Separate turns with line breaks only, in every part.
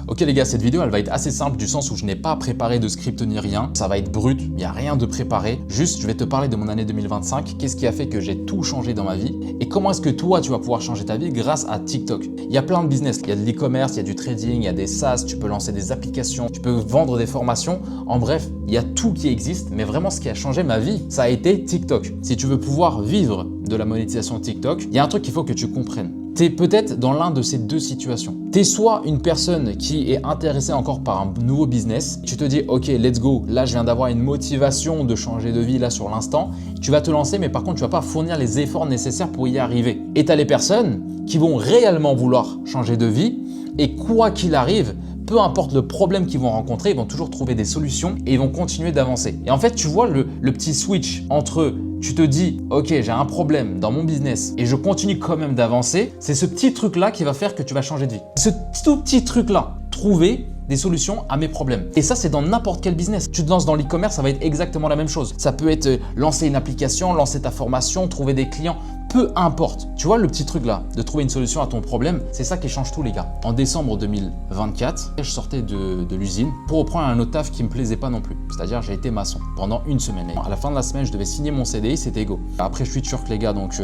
Ok les gars, cette vidéo elle va être assez simple du sens où je n'ai pas préparé de script ni rien. Ça va être brut, il n'y a rien de préparé. Juste, je vais te parler de mon année 2025, qu'est-ce qui a fait que j'ai tout changé dans ma vie et comment est-ce que toi tu vas pouvoir changer ta vie grâce à TikTok. Il y a plein de business, il y a de l'e-commerce, il y a du trading, il y a des SaaS, tu peux lancer des applications, tu peux vendre des formations. En bref, il y a tout qui existe, mais vraiment ce qui a changé ma vie, ça a été TikTok. Si tu veux pouvoir vivre de la monétisation TikTok, il y a un truc qu'il faut que tu comprennes. Tu es peut-être dans l'un de ces deux situations. Tu es soit une personne qui est intéressée encore par un nouveau business, tu te dis ok let's go, là je viens d'avoir une motivation de changer de vie là sur l'instant, tu vas te lancer mais par contre tu vas pas fournir les efforts nécessaires pour y arriver. Et tu as les personnes qui vont réellement vouloir changer de vie et quoi qu'il arrive, peu importe le problème qu'ils vont rencontrer, ils vont toujours trouver des solutions et ils vont continuer d'avancer. Et en fait, tu vois le petit switch entre tu te dis « Ok, j'ai un problème dans mon business et je continue quand même d'avancer », c'est ce petit truc-là qui va faire que tu vas changer de vie. Ce tout petit truc-là, trouver des solutions à mes problèmes. Et ça, c'est dans n'importe quel business. Tu te lances dans l'e-commerce, ça va être exactement la même chose. Ça peut être lancer une application, lancer ta formation, trouver des clients, peu importe. Tu vois le petit truc là, de trouver une solution à ton problème, c'est ça qui change tout les gars. En décembre 2024, je sortais de l'usine pour reprendre un autre taf qui me plaisait pas non plus. C'est-à-dire j'ai été maçon pendant une semaine. À la fin de la semaine, je devais signer mon CDI, c'était go. Après, je suis turc les gars, donc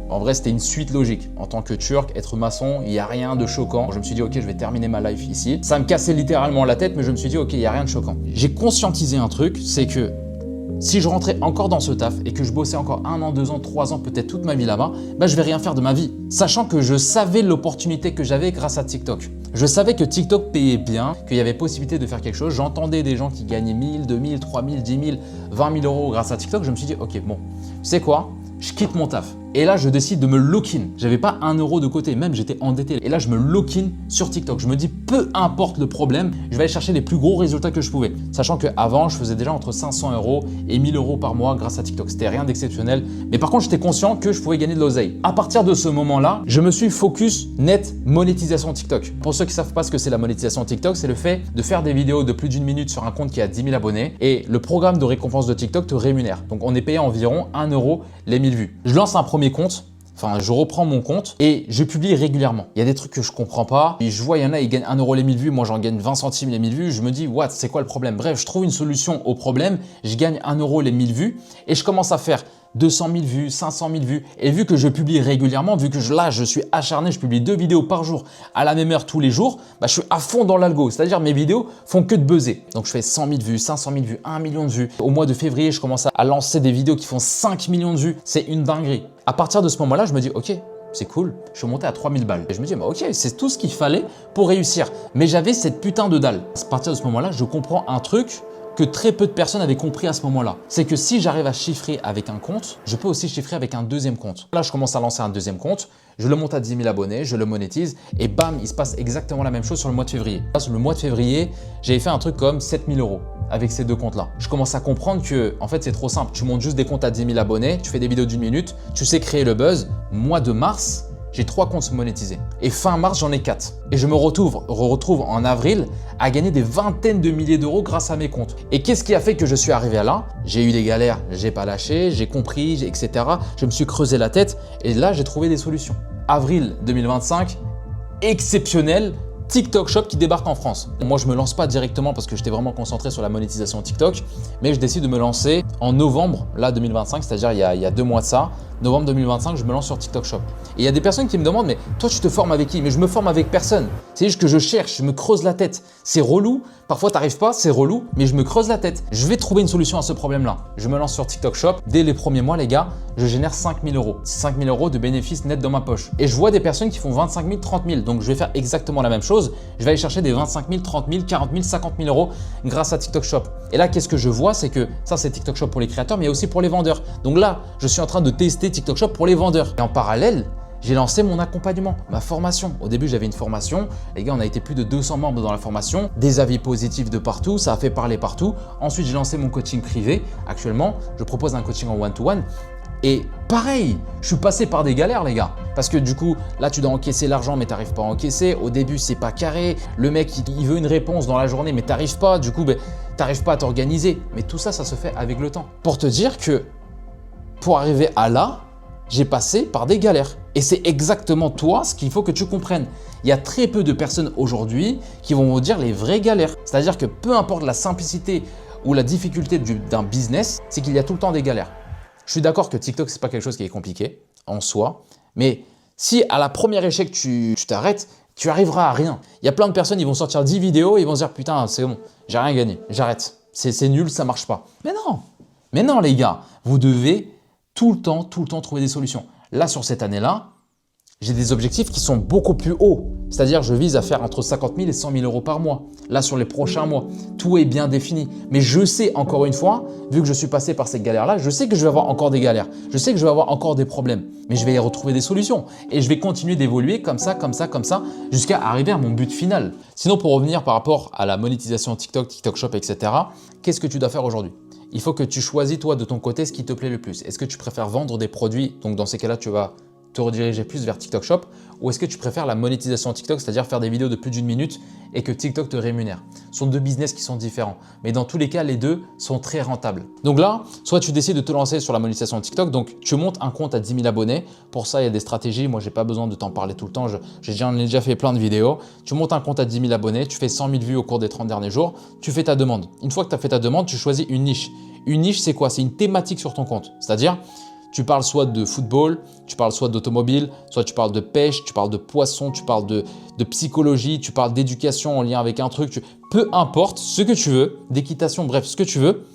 en vrai, c'était une suite logique. En tant que turc, être maçon, il n'y a rien de choquant. Je me suis dit ok, je vais terminer ma life ici. Ça me cassait littéralement la tête, mais je me suis dit ok, il n'y a rien de choquant. J'ai conscientisé un truc, c'est que si je rentrais encore dans ce taf et que je bossais encore 1 an, 2 ans, 3 ans, peut-être toute ma vie là-bas, je vais rien faire de ma vie. Sachant que je savais l'opportunité que j'avais grâce à TikTok. Je savais que TikTok payait bien, qu'il y avait possibilité de faire quelque chose. J'entendais des gens qui gagnaient 1000, 2000, 3000, 10 000, 20 000 euros grâce à TikTok. Je me suis dit, ok, bon, tu sais quoi? Je quitte mon taf. Et là, je décide de me lock-in. J'avais pas 1 euro de côté, même j'étais endetté. Et là, je me lock-in sur TikTok. Je me dis, peu importe le problème, je vais aller chercher les plus gros résultats que je pouvais. Sachant qu'avant, je faisais déjà entre 500 euros et 1000 euros par mois grâce à TikTok. C'était rien d'exceptionnel. Mais par contre, j'étais conscient que je pouvais gagner de l'oseille. À partir de ce moment-là, je me suis focus net monétisation TikTok. Pour ceux qui ne savent pas ce que c'est la monétisation TikTok, c'est le fait de faire des vidéos de plus d'1 minute sur un compte qui a 10 000 abonnés. Et le programme de récompense de TikTok te rémunère. Donc, on est payé environ 1 euro les 1000 vues. Je lance un premier compte. Enfin, je reprends mon compte et je publie régulièrement. Il y a des trucs que je comprends pas. Et je vois, il y en a, ils gagnent 1 euro les 1000 vues. Moi, j'en gagne 20 centimes les 1000 vues. Je me dis, what, c'est quoi le problème? Bref, je trouve une solution au problème. Je gagne 1 euro les 1000 vues et je commence à faire 200 000 vues, 500 000 vues. Et vu que je publie régulièrement, vu que je suis acharné, je publie 2 vidéos par jour à la même heure tous les jours, je suis à fond dans l'algo. C'est-à-dire mes vidéos font que de buzzer. Donc je fais 100 000 vues, 500 000 vues, 1 million de vues. Au mois de février, je commence à lancer des vidéos qui font 5 millions de vues. C'est une dinguerie. À partir de ce moment-là, je me dis, ok, c'est cool, je suis monté à 3000 balles. Et je me dis, ok, c'est tout ce qu'il fallait pour réussir. Mais j'avais cette putain de dalle. À partir de ce moment-là, je comprends un truc que très peu de personnes avaient compris à ce moment-là. C'est que si j'arrive à chiffrer avec un compte, je peux aussi chiffrer avec un deuxième compte. Là, je commence à lancer un deuxième compte, je le monte à 10 000 abonnés, je le monétise et bam, il se passe exactement la même chose sur le mois de février. Là, sur le mois de février, j'avais fait un truc comme 7 000 euros avec ces deux comptes-là. Je commence à comprendre que en fait, c'est trop simple. Tu montes juste des comptes à 10 000 abonnés, tu fais des vidéos d'1 minute, tu sais créer le buzz. Mois de mars, j'ai 3 comptes monétisés. Et fin mars, j'en ai 4. Et je me retrouve en avril à gagner des vingtaines de milliers d'euros grâce à mes comptes. Et qu'est-ce qui a fait que je suis arrivé à là? J'ai eu des galères, j'ai pas lâché, j'ai compris, etc. Je me suis creusé la tête et là, j'ai trouvé des solutions. Avril 2025, exceptionnel. TikTok Shop qui débarque en France. Moi, je me lance pas directement parce que j'étais vraiment concentré sur la monétisation TikTok, mais je décide de me lancer en novembre, là 2025, c'est-à-dire il y a 2 mois de ça. Novembre 2025, je me lance sur TikTok Shop. Et il y a des personnes qui me demandent, mais toi, tu te formes avec qui? Mais je me forme avec personne. C'est juste que je cherche, je me creuse la tête. C'est relou. Parfois, tu n'arrives pas, c'est relou, mais je me creuse la tête. Je vais trouver une solution à ce problème-là. Je me lance sur TikTok Shop. Dès les premiers mois, les gars, je génère 5 000 euros. 5 000 euros de bénéfices nets dans ma poche. Et je vois des personnes qui font 25 000, 30 000. Donc, je vais faire exactement la même chose. Je vais aller chercher des 25 000, 30 000, 40 000, 50 000 euros grâce à TikTok Shop. Et là, qu'est-ce que je vois? C'est que ça, c'est TikTok Shop pour les créateurs, mais aussi pour les vendeurs. Donc là, je suis en train de tester TikTok Shop pour les vendeurs. Et en parallèle, j'ai lancé mon accompagnement, ma formation. Au début, j'avais une formation. Les gars, on a été plus de 200 membres dans la formation. Des avis positifs de partout, ça a fait parler partout. Ensuite, j'ai lancé mon coaching privé. Actuellement, je propose un coaching en one-to-one. Et pareil, je suis passé par des galères les gars. Parce que du coup, là tu dois encaisser l'argent mais tu n'arrives pas à encaisser. Au début, c'est pas carré. Le mec, il veut une réponse dans la journée mais tu n'arrives pas. Du coup, tu n'arrives pas à t'organiser. Mais tout ça, ça se fait avec le temps. Pour te dire que pour arriver à là, j'ai passé par des galères. Et c'est exactement toi ce qu'il faut que tu comprennes. Il y a très peu de personnes aujourd'hui qui vont vous dire les vraies galères. C'est-à-dire que peu importe la simplicité ou la difficulté d'un business, c'est qu'il y a tout le temps des galères. Je suis d'accord que TikTok, ce n'est pas quelque chose qui est compliqué en soi, mais si à la première échec, tu t'arrêtes, tu arriveras à rien. Il y a plein de personnes, ils vont sortir 10 vidéos et ils vont se dire « Putain, c'est bon, j'ai rien gagné, j'arrête. C'est nul, ça marche pas. » Mais non les gars, vous devez tout le temps trouver des solutions. Là, sur cette année-là, j'ai des objectifs qui sont beaucoup plus hauts. C'est-à-dire, je vise à faire entre 50 000 et 100 000 euros par mois. Là, sur les prochains mois, tout est bien défini. Mais je sais, encore une fois, vu que je suis passé par ces galères-là, je sais que je vais avoir encore des galères. Je sais que je vais avoir encore des problèmes. Mais je vais y retrouver des solutions. Et je vais continuer d'évoluer comme ça, jusqu'à arriver à mon but final. Sinon, pour revenir par rapport à la monétisation TikTok, TikTok Shop, etc., qu'est-ce que tu dois faire aujourd'hui? Il faut que tu choisis, toi, de ton côté, ce qui te plaît le plus. Est-ce que tu préfères vendre des produits? Donc, dans ces cas-là, tu vas te rediriger plus vers TikTok Shop, ou est-ce que tu préfères la monétisation TikTok, c'est-à-dire faire des vidéos de plus d'1 minute et que TikTok te rémunère? Ce sont deux business qui sont différents, mais dans tous les cas, les deux sont très rentables. Donc là, soit tu décides de te lancer sur la monétisation TikTok, donc tu montes un compte à 10 000 abonnés. Pour ça, il y a des stratégies. Moi, je n'ai pas besoin de t'en parler tout le temps. J'en ai déjà fait plein de vidéos. Tu montes un compte à 10 000 abonnés, tu fais 100 000 vues au cours des 30 derniers jours, tu fais ta demande. Une fois que tu as fait ta demande, tu choisis une niche. Une niche, c'est quoi? C'est une thématique sur ton compte, c'est-à-dire tu parles soit de football, tu parles soit d'automobile, soit tu parles de pêche, tu parles de poisson, tu parles de psychologie, tu parles d'éducation en lien avec un truc. Peu importe ce que tu veux, d'équitation, bref, ce que tu veux,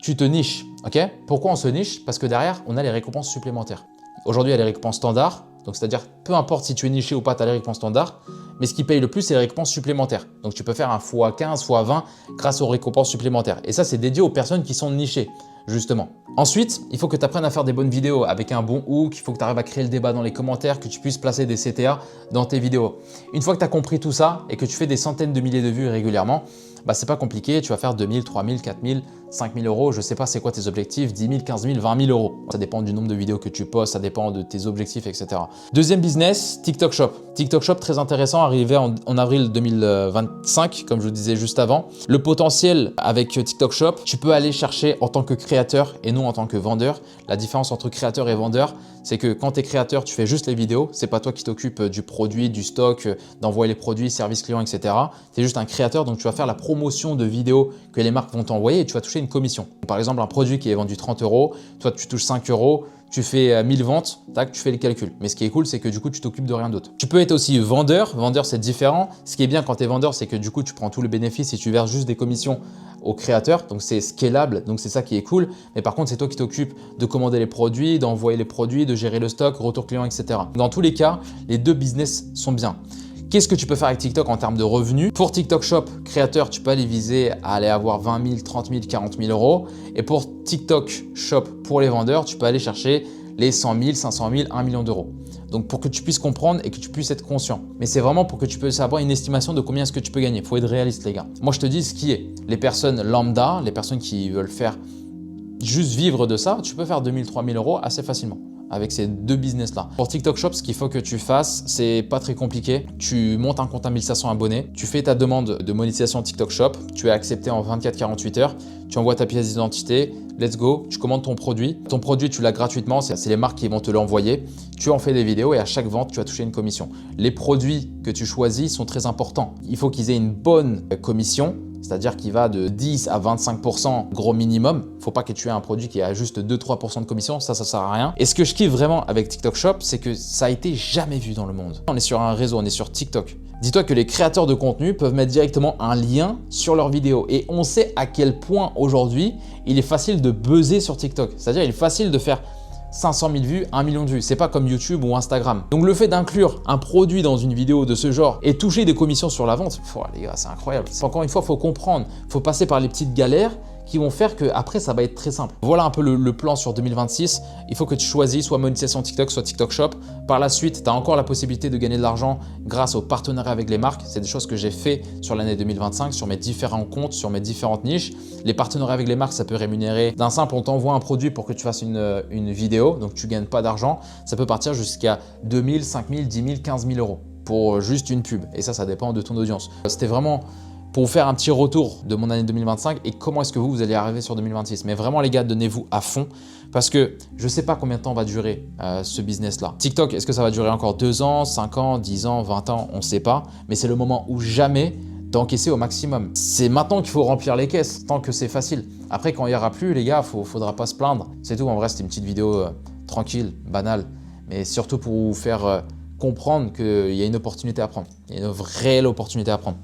tu te niches. Okay? Pourquoi on se niche? Parce que derrière, on a les récompenses supplémentaires. Aujourd'hui, il y a les récompenses standards. Donc, c'est-à-dire, peu importe si tu es niché ou pas, tu as les récompenses standards. Mais ce qui paye le plus, c'est les récompenses supplémentaires. Donc, tu peux faire un x15, x20 grâce aux récompenses supplémentaires. Et ça, c'est dédié aux personnes qui sont nichées, justement. Ensuite, il faut que tu apprennes à faire des bonnes vidéos avec un bon hook. Il faut que tu arrives à créer le débat dans les commentaires, que tu puisses placer des CTA dans tes vidéos. Une fois que tu as compris tout ça et que tu fais des centaines de milliers de vues régulièrement, bah, c'est pas compliqué. Tu vas faire 2 000, 3 000, 4 000, 5 000 euros. Je sais pas c'est quoi tes objectifs, 10 000, 15 000, 20 000 euros. Ça dépend du nombre de vidéos que tu postes, ça dépend de tes objectifs, etc. Deuxième business, TikTok Shop. TikTok Shop, très intéressant, arrivé en avril 2025, comme je vous disais juste avant. Le potentiel avec TikTok Shop, tu peux aller chercher en tant que créateur et non en tant que vendeur. La différence entre créateur et vendeur, c'est que quand tu es créateur, tu fais juste les vidéos. C'est pas toi qui t'occupes du produit, du stock, d'envoyer les produits, service client, etc. Tu es juste un créateur, donc tu vas faire la promotion de vidéos que les marques vont t'envoyer et tu vas toucher une commission. Par exemple, un produit qui est vendu 30 euros, toi tu touches 5 euros, tu fais 1000 ventes, tac, tu fais les calculs. Mais ce qui est cool, c'est que du coup, tu t'occupes de rien d'autre. Tu peux être aussi vendeur. Vendeur, c'est différent. Ce qui est bien quand tu es vendeur, c'est que du coup, tu prends tout le bénéfice et tu verses juste des commissions aux créateurs. Donc, c'est scalable. Donc, c'est ça qui est cool. Mais par contre, c'est toi qui t'occupes de commander les produits, d'envoyer les produits, de gérer le stock, retour client, etc. Dans tous les cas, les deux business sont bien. Qu'est-ce que tu peux faire avec TikTok en termes de revenus? Pour TikTok Shop, créateur, tu peux aller viser à aller avoir 20 000, 30 000, 40 000 euros. Et pour TikTok Shop, pour les vendeurs, tu peux aller chercher les 100 000, 500 000, 1 million d'euros. Donc, pour que tu puisses comprendre et que tu puisses être conscient. Mais c'est vraiment pour que tu puisses avoir une estimation de combien est-ce que tu peux gagner. Il faut être réaliste, les gars. Moi, je te dis ce qui est. Les personnes lambda, les personnes qui veulent faire juste vivre de ça, tu peux faire 2 000, 3 000 euros assez facilement avec ces deux business-là. Pour TikTok Shop, ce qu'il faut que tu fasses, c'est pas très compliqué. Tu montes un compte à 1500 abonnés, tu fais ta demande de monétisation TikTok Shop, tu es accepté en 24-48 heures, tu envoies ta pièce d'identité, let's go, tu commandes ton produit. Ton produit, tu l'as gratuitement, c'est les marques qui vont te l'envoyer. Tu en fais des vidéos et à chaque vente, tu vas toucher une commission. Les produits que tu choisis sont très importants. Il faut qu'ils aient une bonne commission, c'est-à-dire qu'il va de 10 à 25% gros minimum. Il ne faut pas que tu aies un produit qui a juste 2-3% de commission, ça sert à rien. Et ce que je kiffe vraiment avec TikTok Shop, c'est que ça a été jamais vu dans le monde. On est sur un réseau, on est sur TikTok. Dis-toi que les créateurs de contenu peuvent mettre directement un lien sur leur vidéo. Et on sait à quel point aujourd'hui, il est facile de buzzer sur TikTok. C'est-à-dire il est facile de faire 500 000 vues, 1 million de vues. C'est pas comme YouTube ou Instagram. Donc le fait d'inclure un produit dans une vidéo de ce genre et toucher des commissions sur la vente, les gars, c'est incroyable. Encore une fois, il faut comprendre, il faut passer par les petites galères qui vont faire qu'après, ça va être très simple. Voilà un peu le plan sur 2026. Il faut que tu choisis soit monétisation TikTok, soit TikTok Shop. Par la suite, tu as encore la possibilité de gagner de l'argent grâce au partenariat avec les marques. C'est des choses que j'ai fait sur l'année 2025, sur mes différents comptes, sur mes différentes niches. Les partenariats avec les marques, ça peut rémunérer d'un simple, on t'envoie un produit pour que tu fasses une vidéo, donc tu ne gagnes pas d'argent. Ça peut partir jusqu'à 2 000, 5 000, 10 000, 15 000 euros pour juste une pub. Et ça dépend de ton audience. C'était vraiment pour vous faire un petit retour de mon année 2025 et comment est-ce que vous allez arriver sur 2026. Mais vraiment les gars, donnez-vous à fond parce que je ne sais pas combien de temps va durer ce business-là. TikTok, est-ce que ça va durer encore 2 ans, 5 ans, 10 ans, 20 ans? On ne sait pas. Mais c'est le moment où jamais d'encaisser au maximum. C'est maintenant qu'il faut remplir les caisses, tant que c'est facile. Après, quand il n'y aura plus, les gars, il ne faudra pas se plaindre. C'est tout. En vrai, c'était une petite vidéo tranquille, banale, mais surtout pour vous faire comprendre qu'il y a une opportunité à prendre. Il y a une réelle opportunité à prendre.